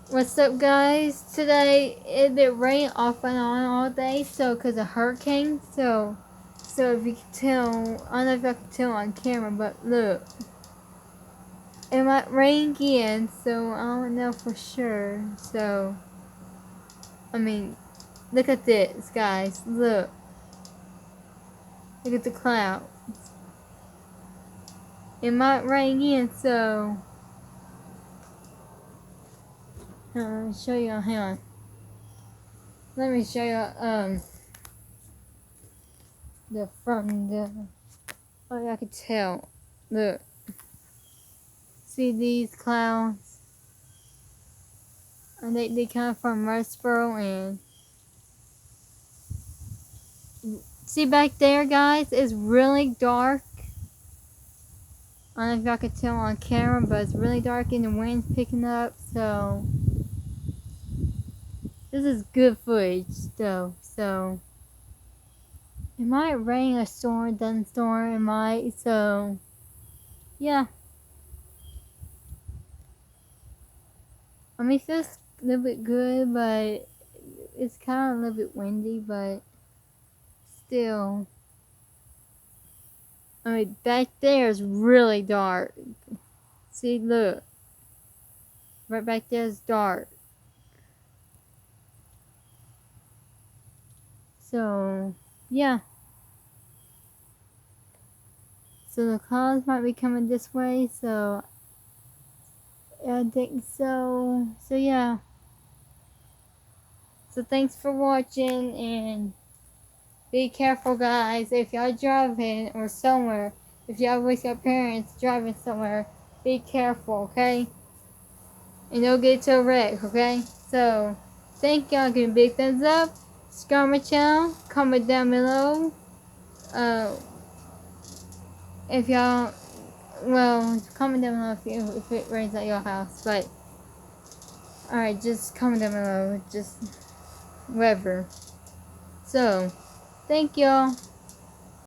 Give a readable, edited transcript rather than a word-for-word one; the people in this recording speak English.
What's up, guys? Today it rained off and on all day, so because of hurricane. So if you can tell, I don't know if I can tell on camera, but look, it might rain again. So I don't know for sure. So I mean, look at this, guys. Look at the cloud. It might rain again. So let me show you. Hang on. Let me show you. The oh, I can tell. Look. See these clouds? And they come from Murfreesboro, and see back there, guys, it's really dark. I don't know if y'all can tell on camera, but it's really dark and the wind's picking up, so this is good footage though. So it might rain, a storm, thunderstorm, it might, so yeah. I mean, it feels a little bit good, but it's kind of a little bit windy, but still. I mean, back there is really dark. See, look. Right back there is dark. So, yeah. So the clouds might be coming this way, so I think so. So, yeah. So, thanks for watching, and be careful, guys. If y'all driving or somewhere, if y'all with your parents driving somewhere, be careful, okay? And don't get to a wreck, okay? So, thank y'all. Give me a big thumbs up. Subscribe my channel. Comment down below. If y'all, well, comment down below if it rains at your house. But, alright, just comment down below. Just whatever. So, thank y'all.